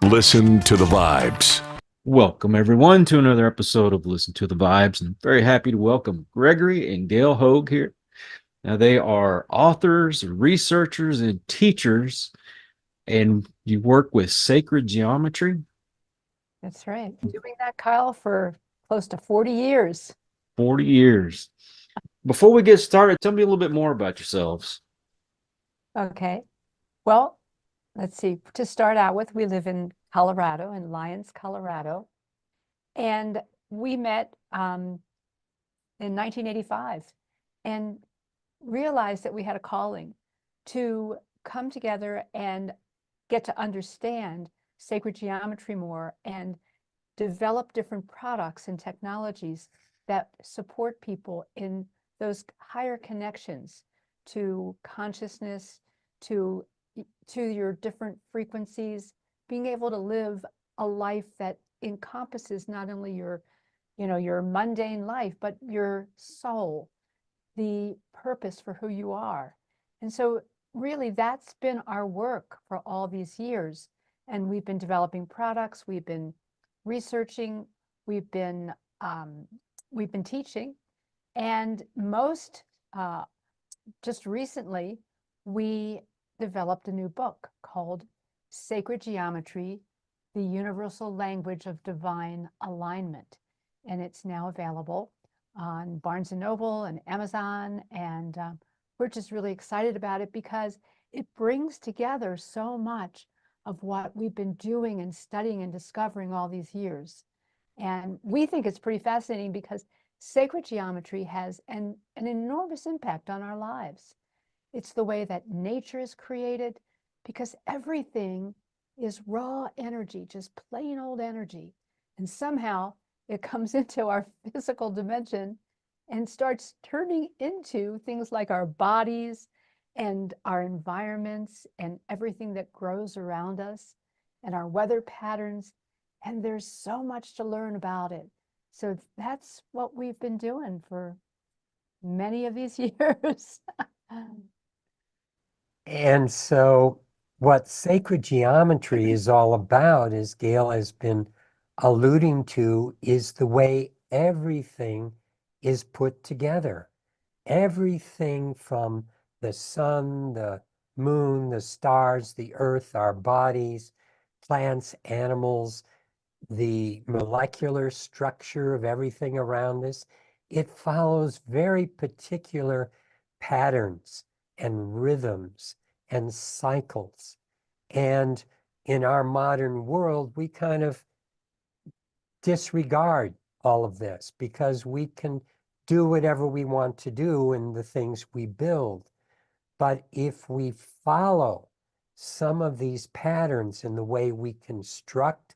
Listen to the vibes. Welcome, everyone, to another episode of Listen to the Vibes. And I'm very happy to welcome Gregory and Gail Hogue here. Now, they are authors, researchers, and teachers, and you work with sacred geometry. That's right. Doing that, Kyle, for close to 40 years. 40 years. Before we get started, tell me a little bit more about yourselves. Okay. Well, let's see. To start out with, we live in Colorado, in Lyons, Colorado. And we met in 1985 and realized that we had a calling to come together and get to understand sacred geometry more and develop different products and technologies that support people in those higher connections to consciousness, to your different frequencies, being able to live a life that encompasses not only your mundane life, but your soul, the purpose for who you are. And so really that's been our work for all these years. And we've been developing products, we've been researching, we've been teaching, and just recently we developed a new book called Sacred Geometry: The Universal Language of Divine Alignment, and it's now available on Barnes and Noble and Amazon, and we're just really excited about it because it brings together so much of what we've been doing and studying and discovering all these years. And we think it's pretty fascinating because sacred geometry has an enormous impact on our lives. It's the way that nature is created, because everything is raw energy, just plain old energy. And somehow it comes into our physical dimension and starts turning into things like our bodies and our environments and everything that grows around us and our weather patterns. And there's so much to learn about it. So that's what we've been doing for many of these years. And so what sacred geometry is all about, as Gail has been alluding to, is the way everything is put together. Everything from the sun, the moon, the stars, the earth, our bodies, plants, animals, the molecular structure of everything around us, it follows very particular patterns and rhythms and cycles. And in our modern world, we kind of disregard all of this because we can do whatever we want to do in the things we build. But if we follow some of these patterns in the way we construct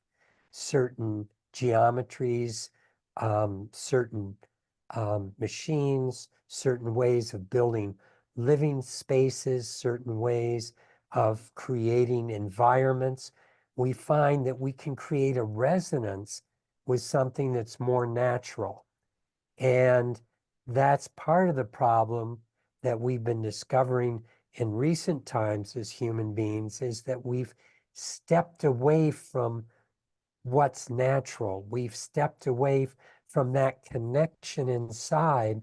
certain geometries, certain machines, certain ways of building living spaces, certain ways of creating environments, we find that we can create a resonance with something that's more natural. And that's part of the problem that we've been discovering in recent times as human beings, is that we've stepped away from what's natural. We've stepped away from that connection inside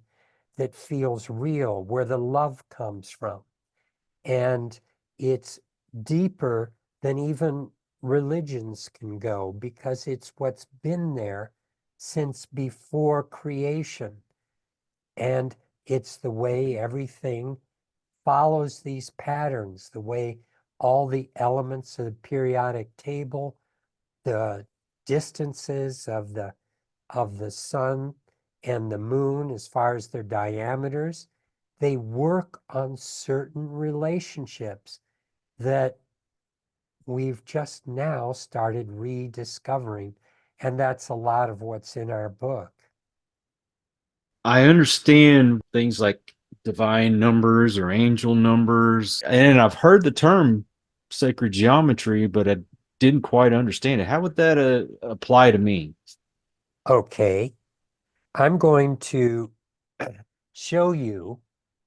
that feels real, where the love comes from. And it's deeper than even religions can go, because it's what's been there since before creation. And it's the way everything follows these patterns, the way all the elements of the periodic table, the distances of the sun and the moon as far as their diameters, they work on certain relationships that we've just now started rediscovering. And that's a lot of what's in our book. I understand things like divine numbers or angel numbers, and I've heard the term sacred geometry, but I didn't quite understand it. How would that apply to me? Okay, I'm going to show you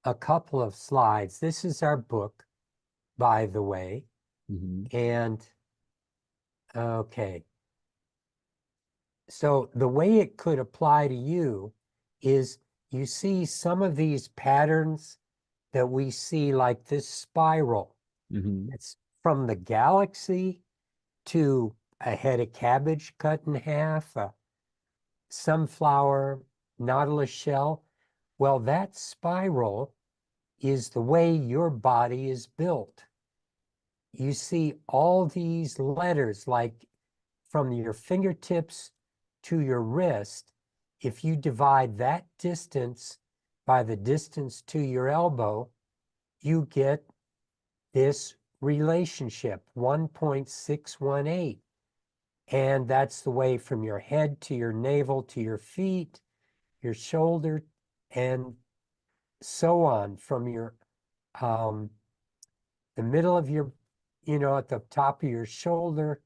a couple of slides. This is our book, by the way. Mhm. And Okay. So the way it could apply to you is you see some of these patterns that we see, like this spiral. Mm-hmm. It's from the galaxy to a head of cabbage cut in half, a sunflower, nautilus shell. Well, that spiral is the way your body is built. You see all these letters, like from your fingertips to your wrist. If you divide that distance by the distance to your elbow, you get this relationship, 1.618. And that's the way from your head to your navel to your feet, your shoulder, and so on, from your the middle of your, at the top of your shoulder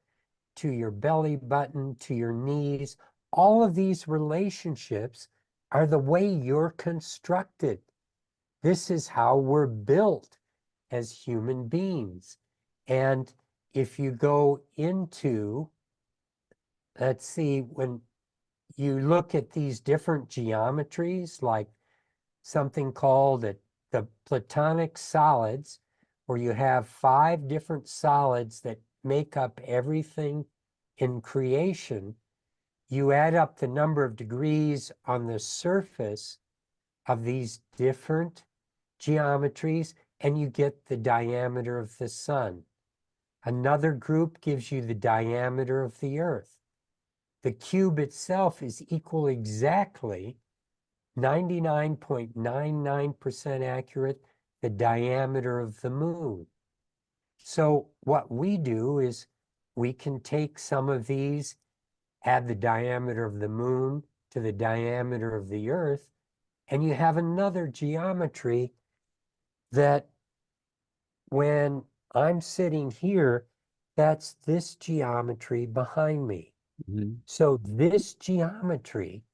to your belly button to your knees. All of these relationships are the way you're constructed. This is how we're built as human beings. And if you go into, let's see, when you look at these different geometries, like something called the Platonic solids, where you have 5 different solids that make up everything in creation, you add up the number of degrees on the surface of these different geometries, and you get the diameter of the sun. Another group gives you the diameter of the earth. The cube itself is equal exactly 99.99% accurate the diameter of the moon. So what we do is we can take some of these, add the diameter of the moon to the diameter of the earth, and you have another geometry that when I'm sitting here, that's this geometry behind me. Mm-hmm. So this geometry,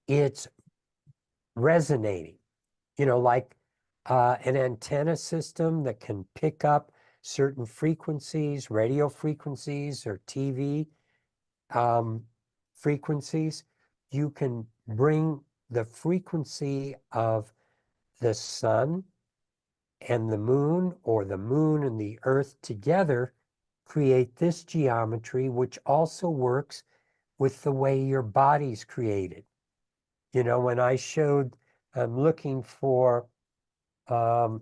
it's resonating, like an antenna system that can pick up certain frequencies, radio frequencies or TV frequencies. You can bring the frequency of the sun and the moon, or the moon and the earth together, create this geometry, which also works with the way your body's created. When I showed, I'm looking for a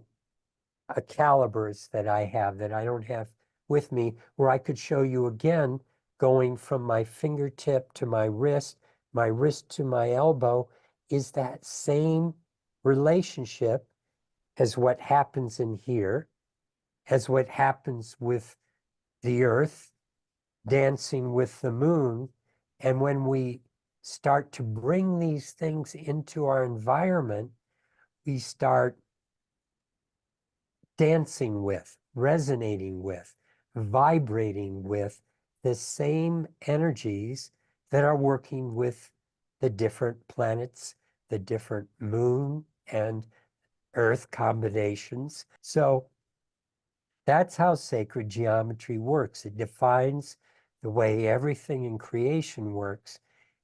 calibers that I have that I don't have with me, where I could show you again, going from my fingertip to my wrist to my elbow, is that same relationship as what happens in here, as what happens with the earth dancing with the moon. And when we start to bring these things into our environment, we start dancing with, resonating with, vibrating with the same energies that are working with the different planets, the different moon and earth combinations. So that's how sacred geometry works. It defines the way everything in creation works,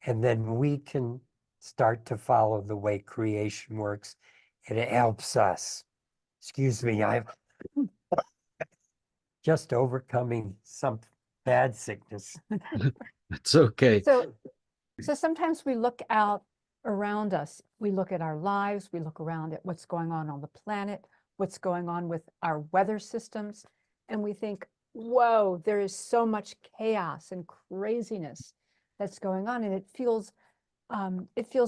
and then we can start to follow the way creation works, and it helps us. Excuse me, I'm just overcoming some bad sickness. It's okay. So sometimes we look out around us, we look at our lives, we look around at what's going on the planet, what's going on with our weather systems, and we think, whoa, there is so much chaos and craziness that's going on, and it feels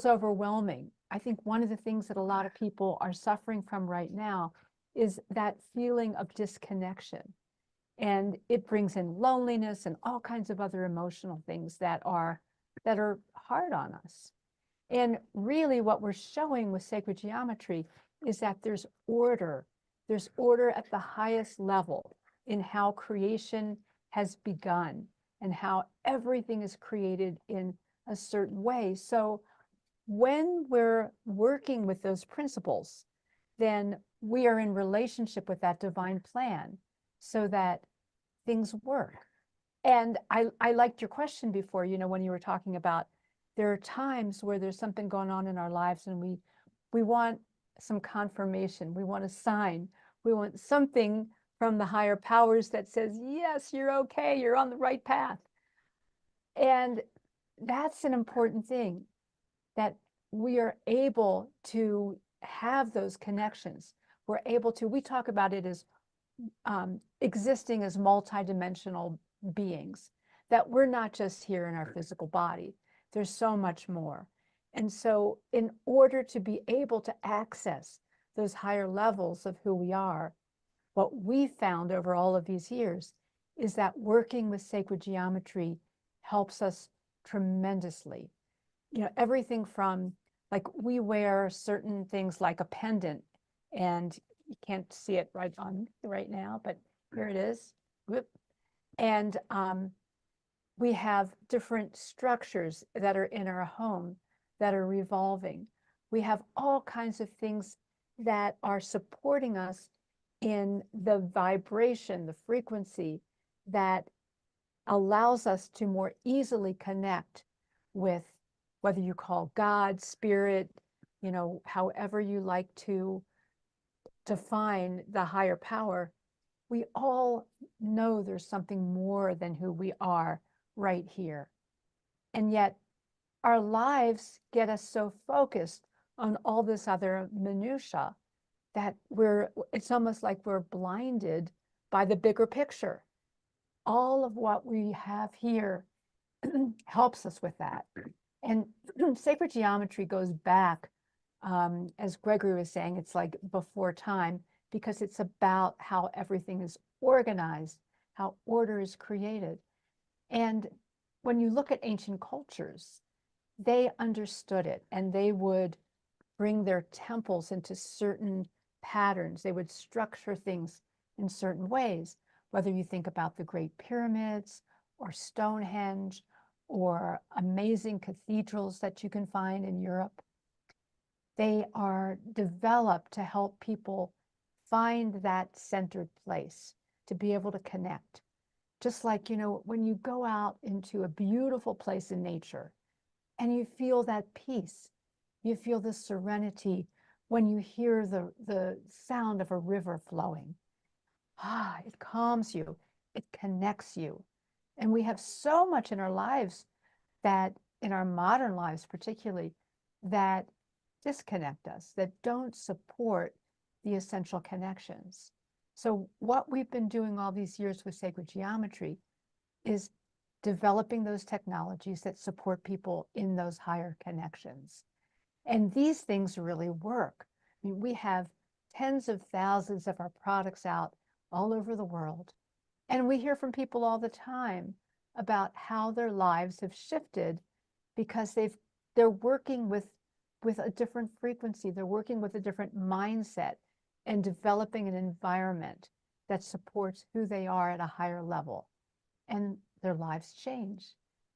overwhelming. I think one of the things that a lot of people are suffering from right now is that feeling of disconnection. And it brings in loneliness and all kinds of other emotional things that are hard on us. And really what we're showing with sacred geometry is that there's order. There's order at the highest level in how creation has begun and how everything is created in a certain way. So when we're working with those principles, then we are in relationship with that divine plan so that things work. And I liked your question before, when you were talking about there are times where there's something going on in our lives and we want some confirmation, we want a sign, we want something from the higher powers that says, yes, you're okay, you're on the right path. And that's an important thing, that we are able to have those connections. We're able to, we talk about it as existing as multidimensional beings, that we're not just here in our physical body. There's so much more. And so in order to be able to access those higher levels of who we are, what we found over all of these years is that working with sacred geometry helps us tremendously. Everything from, like, we wear certain things like a pendant, and you can't see it right now, but here it is. Whoop. And we have different structures that are in our home that are revolving. We have all kinds of things that are supporting us in the vibration, the frequency that allows us to more easily connect with, whether you call God, spirit, however you like to define the higher power. We all know there's something more than who we are right here. And yet our lives get us so focused on all this other minutia that it's almost like we're blinded by the bigger picture. All of what we have here helps us with that. And sacred geometry goes back, as Gregory was saying, it's like before time, because it's about how everything is organized, how order is created. And when you look at ancient cultures, they understood it, and they would bring their temples into certain patterns. They would structure things in certain ways, whether you think about the Great Pyramids or Stonehenge or amazing cathedrals that you can find in Europe. They are developed to help people find that centered place, to be able to connect. Just like, when you go out into a beautiful place in nature and you feel that peace, you feel the serenity when you hear the sound of a river flowing. It calms you, it connects you. And we have so much in our lives, that in our modern lives particularly, that disconnect us, that don't support the essential connections. So what we've been doing all these years with sacred geometry is developing those technologies that support people in those higher connections. And these things really work. I mean, we have tens of thousands of our products out all over the world. And we hear from people all the time about how their lives have shifted because they're working with a different frequency. They're working with a different mindset and developing an environment that supports who they are at a higher level. And their lives change.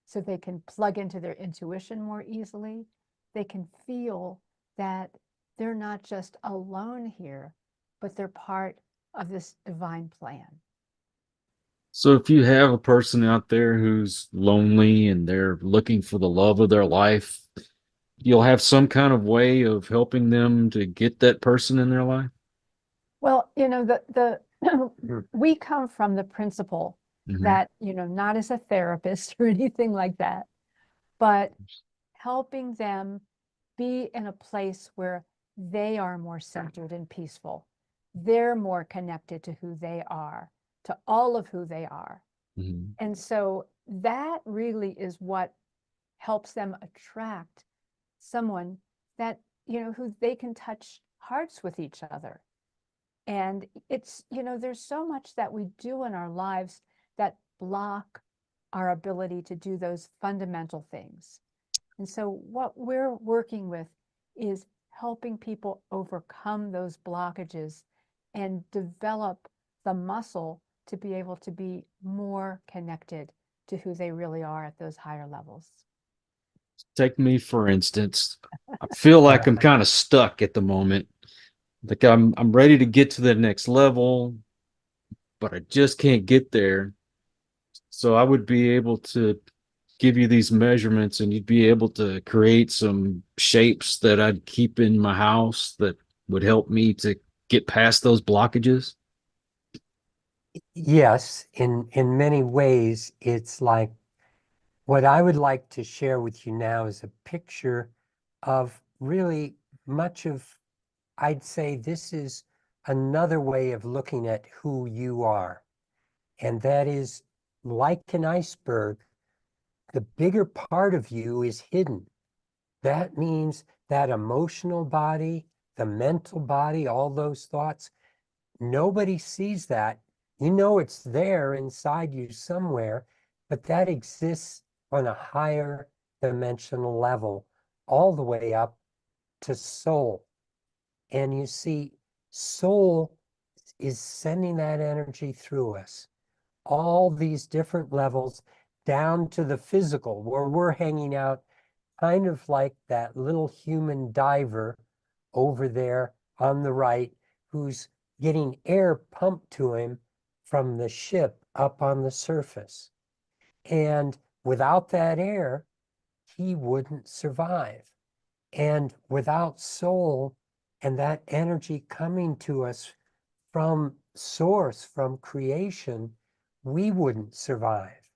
So they can plug into their intuition more easily. They can feel that they're not just alone here, but they're part of this divine plan. So if you have a person out there who's lonely and they're looking for the love of their life, you'll have some kind of way of helping them to get that person in their life? Well, we come from the principle Mhm. that, not as a therapist or anything like that, but helping them be in a place where they are more centered and peaceful. They're more connected to who they are, to all of who they are. Mhm. And so that really is what helps them attract someone that, who they can touch hearts with each other. And it's, there's so much that we do in our lives that block our ability to do those fundamental things. And so what we're working with is helping people overcome those blockages and develop the muscle to be able to be more connected to who they really are at those higher levels. Take me, for instance. I feel like I'm kind of stuck at the moment. Like I'm ready to get to the next level, but I just can't get there. So I would be able to give you these measurements and you'd be able to create some shapes that I'd keep in my house that would help me to get past those blockages. Yes, in many ways, it's like what I would like to share with you now is a picture of really much of, I'd say this is another way of looking at who you are. And that is like an iceberg, the bigger part of you is hidden. That means that emotional body, the mental body, all those thoughts, nobody sees that. You know it's there inside you somewhere, but that exists on a higher dimensional level, all the way up to soul. And you see, soul is sending that energy through us, all these different levels down to the physical, where we're hanging out kind of like that little human diver over there on the right who's getting air pumped to him from the ship up on the surface. And without that air, he wouldn't survive. And without soul and that energy coming to us from source, from creation, we wouldn't survive.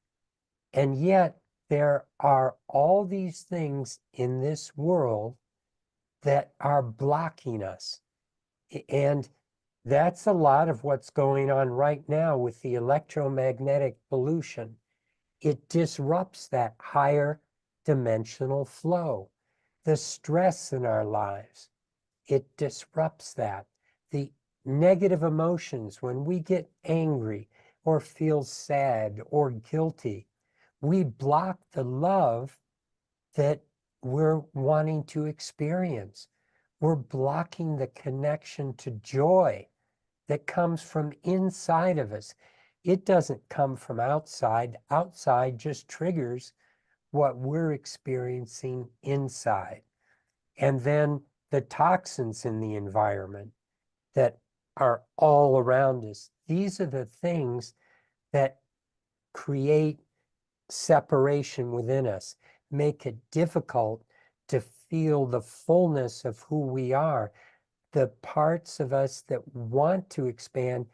And yet, there are all these things in this world that are blocking us. And that's a lot of what's going on right now with the electromagnetic pollution. It disrupts that higher dimensional flow. The stress in our lives, it disrupts that. The negative emotions, when we get angry or feel sad or guilty, we block the love that we're wanting to experience. We're blocking the connection to joy that comes from inside of us. It doesn't come from outside. Outside just triggers what we're experiencing inside. And then the toxins in the environment that are all around us. These are the things that create separation within us, make it difficult to feel the fullness of who we are. The parts of us that want to expand,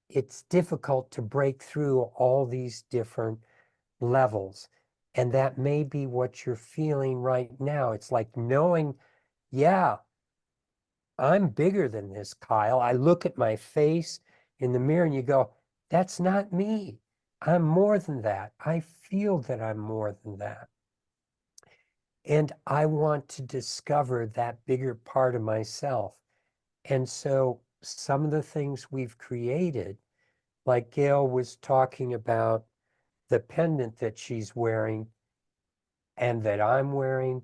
it's difficult to break through all these different levels. And that may be what you're feeling right now. It's like knowing, yeah, I'm bigger than this, Kyle. I look at my face in the mirror and you go, that's not me. I'm more than that. I feel that I'm more than that. And I want to discover that bigger part of myself. And so some of the things we've created, like Gail was talking about the pendant that she's wearing and that I'm wearing,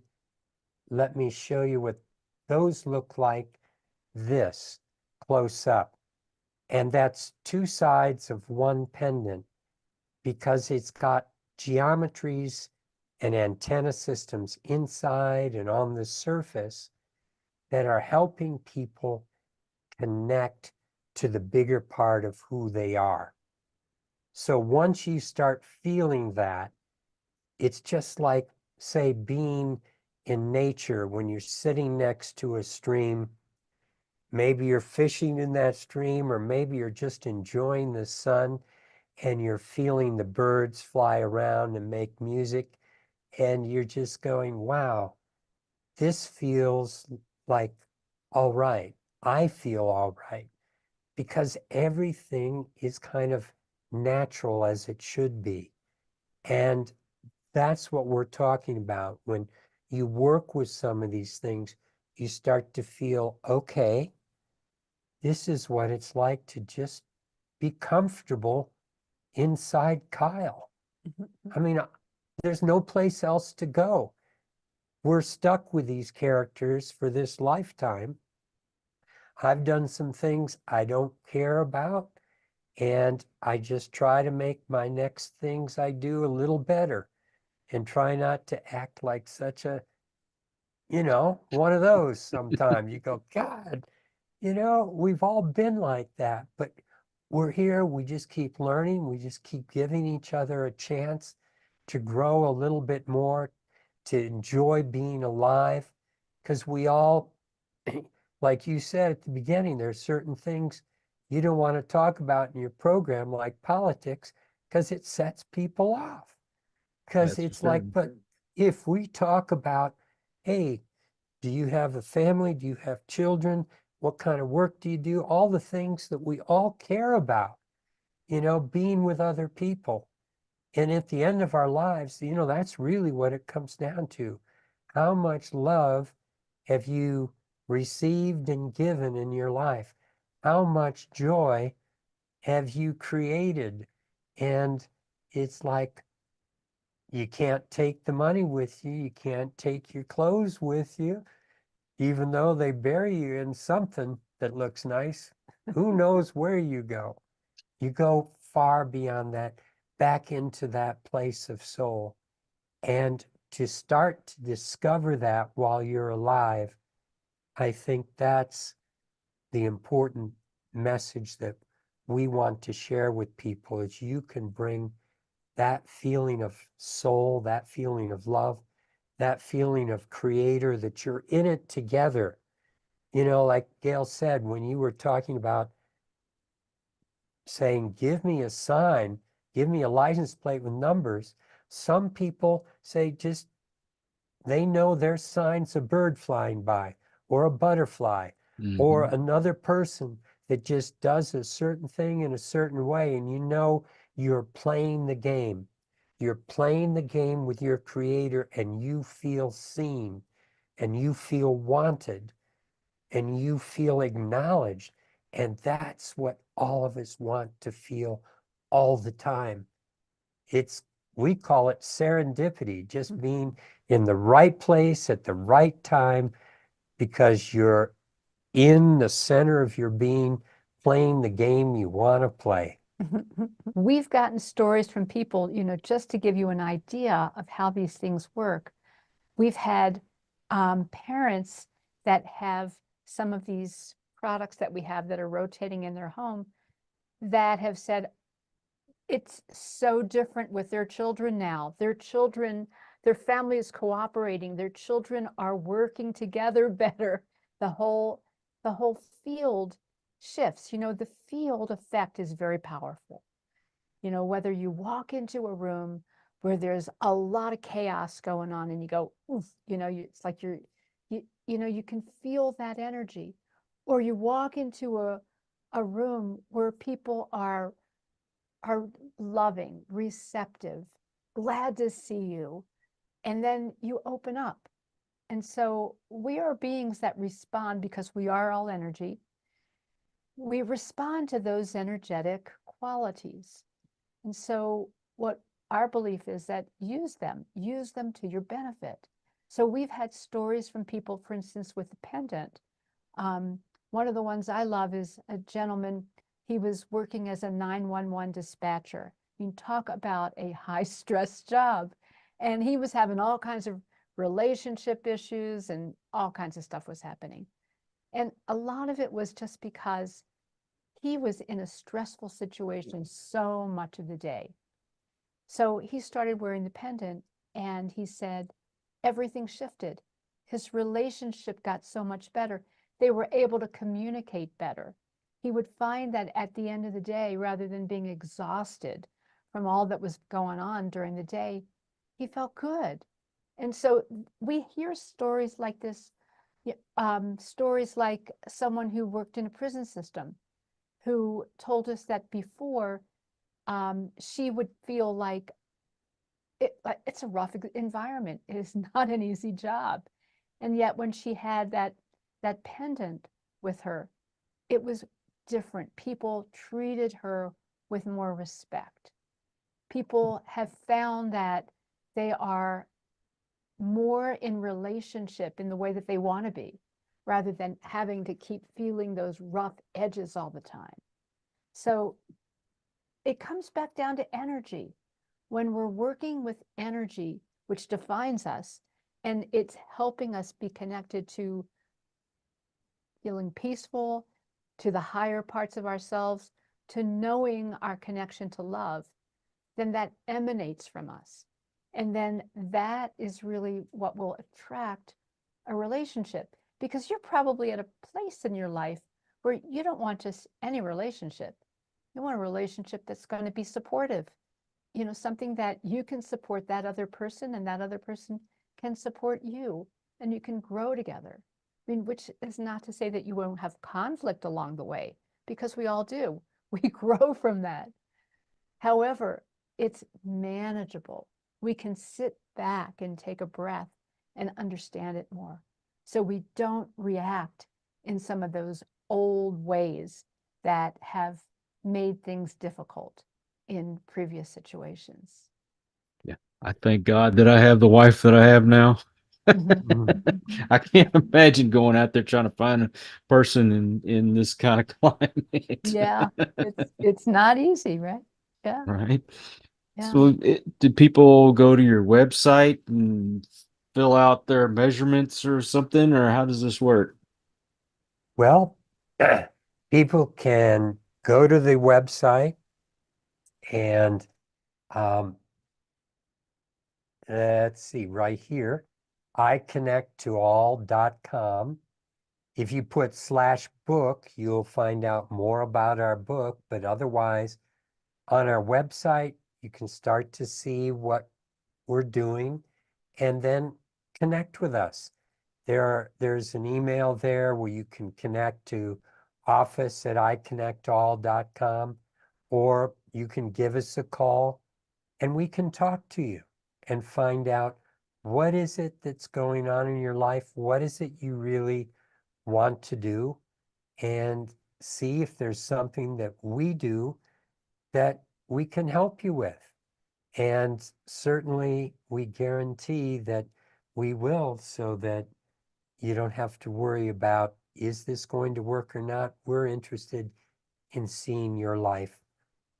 let me show you what those look like this close up. And that's two sides of one pendant because it's got geometries and antenna systems inside and on the surface that are helping people connect to the bigger part of who they are. So once you start feeling that, it's just like, say, being in nature when you're sitting next to a stream. Maybe you're fishing in that stream, or maybe you're just enjoying the sun and you're feeling the birds fly around and make music. And you're just going, wow, this feels like all right. I feel all right because everything is kind of natural as it should be. And that's what we're talking about. When you work with some of these things, you start to feel, okay, this is what it's like to just be comfortable inside Kyle. I mean, there's no place else to go. We're stuck with these characters for this lifetime. I've done some things I don't care about, and I just try to make my next things I do a little better and try not to act like such a, one of those sometimes. You go, God, we've all been like that. But we're here, we just keep learning, we just keep giving each other a chance to grow a little bit more, to enjoy being alive, because we all, like you said at the beginning, there's certain things you don't want to talk about in your program, like politics, because it sets people off. Because That's for it's like, certain. but if we talk about, hey, do you have a family? Do you have children? What kind of work do you do? All the things that we all care about, being with other people. And at the end of our lives, that's really what it comes down to. How much love have you received and given in your life? How much joy have you created? And it's like, you can't take the money with you. You can't take your clothes with you, even though they bury you in something that looks nice. Who knows where you go? You go far beyond that, back into that place of soul. And to start to discover that while you're alive, I think that's the important message that we want to share with people, is you can bring that feeling of soul, that feeling of love, that feeling of creator, that you're in it together. Like Gail said, when you were talking about saying, give me a sign, give me a license plate with numbers, some people say just they know their sign's a bird flying by or a butterfly or another person that just does a certain thing in a certain way, and you're playing the game. You're playing the game with your creator, and you feel seen, and you feel wanted, and you feel acknowledged. And that's what all of us want to feel all the time. We call it serendipity, just being in the right place at the right time, because you're in the center of your being, playing the game you want to play. We've gotten stories from people, just to give you an idea of how these things work. We've had parents that have some of these products that we have that are rotating in their home that have said it's so different with their children now. Their family is cooperating. Their children are working together better. The whole field shifts. The field effect is very powerful. Whether you walk into a room where there's a lot of chaos going on and you go, oof, it's like you can feel that energy. Or you walk into a room where people are loving, receptive, glad to see you, and then you open up. And so we are beings that respond because we are all energy. We respond to those energetic qualities. And so what our belief is that use them to your benefit. So we've had stories from people, for instance, with the pendant. One of the ones I love is a gentleman. He was working as a 911 dispatcher. I mean, talk about a high stress job. And he was having all kinds of relationship issues and all kinds of stuff was happening. And a lot of it was just because he was in a stressful situation so much of the day. So he started wearing the pendant, and he said everything shifted. His relationship got so much better. They were able to communicate better. He would find that at the end of the day, rather than being exhausted from all that was going on during the day, he felt good. And so we hear stories like this, stories like someone who worked in a prison system who told us that before she would feel like it's a rough environment. It is not an easy job. And yet when she had that pendant with her, it was different. People treated her with more respect. People have found that they are more in relationship in the way that they want to be, rather than having to keep feeling those rough edges all the time. So it comes back down to energy. When we're working with energy, which defines us, and it's helping us be connected to feeling peaceful, to the higher parts of ourselves, to knowing our connection to love, then that emanates from us. And then that is really what will attract a relationship, because you're probably at a place in your life where you don't want just any relationship. You want a relationship that's going to be supportive, something that you can support that other person and that other person can support you, and you can grow together. I mean, which is not to say that you won't have conflict along the way, because we all do. We grow from that. However, it's manageable. We can sit back and take a breath and understand it more. So we don't react in some of those old ways that have made things difficult in previous situations. Yeah. I thank God that I have the wife that I have now. I can't imagine going out there trying to find a person in this kind of climate. Yeah, it's not easy, right? Yeah, Right. yeah. So do people go to your website and fill out their measurements or something, or how does this work? Well, people can go to the website and let's see, right here, iconnecttoall.com. If you put /book, you'll find out more about our book, but otherwise, on our website, you can start to see what we're doing and then connect with us. There's an email there where you can connect to office@iconnectall.com, or you can give us a call and we can talk to you and find out what is it that's going on in your life, what is it you really want to do, and see if there's something that we do that we can help you with. And certainly we guarantee that we will, so that you don't have to worry about, is this going to work or not? We're interested in seeing your life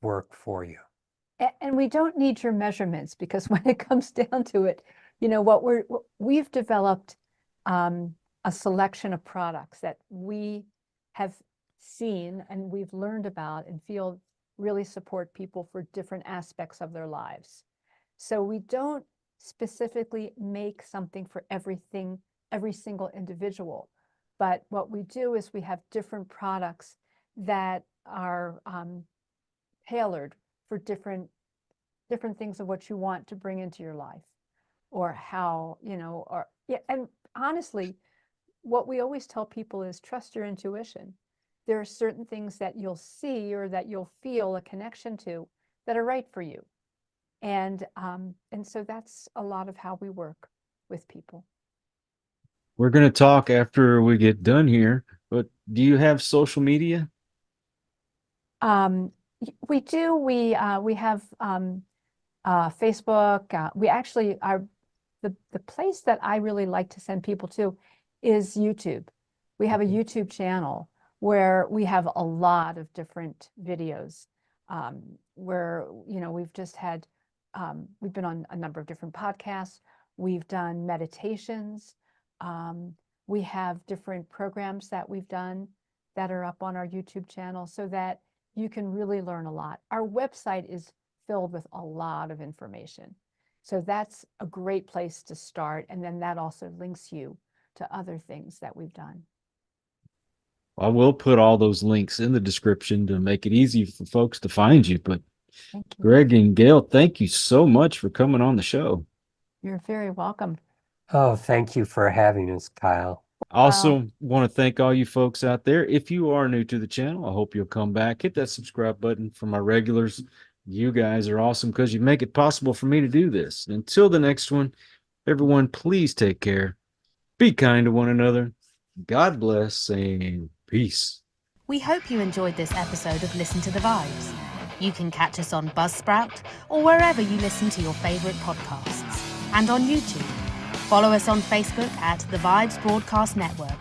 work for you. And we don't need your measurements, because when it comes down to it, what we've developed a selection of products that we have seen and we've learned about and feel really support people for different aspects of their lives. So we don't specifically make something for every single individual. But what we do is we have different products that are tailored for different things of what you want to bring into your life, or how, and honestly, what we always tell people is trust your intuition. There are certain things that you'll see or that you'll feel a connection to that are right for you. And so that's a lot of how we work with people. We're going to talk after we get done here, but do you have social media? We do. We have Facebook. We actually are the place that I really like to send people to is YouTube. We have a YouTube channel where we have a lot of different videos, where we've just had we've been on a number of different podcasts. We've done meditations. We have different programs that we've done that are up on our YouTube channel, so that you can really learn a lot. Our website is filled with a lot of information. So that's a great place to start. And then that also links you to other things that we've done. I will put all those links in the description to make it easy for folks to find you. But Thank you. Greg and Gail, thank you so much for coming on the show. You're very welcome. Oh, thank you for having us, Kyle. Also, want to thank all you folks out there. If you are new to the channel, I hope you'll come back. Hit that subscribe button for my regulars. You guys are awesome because you make it possible for me to do this. Until the next one, everyone, please take care. Be kind to one another. God bless and peace. We hope you enjoyed this episode of Listen to the Vibes. You can catch us on Buzzsprout or wherever you listen to your favorite podcasts, and on YouTube. Follow us on Facebook at The Vibes Broadcast Network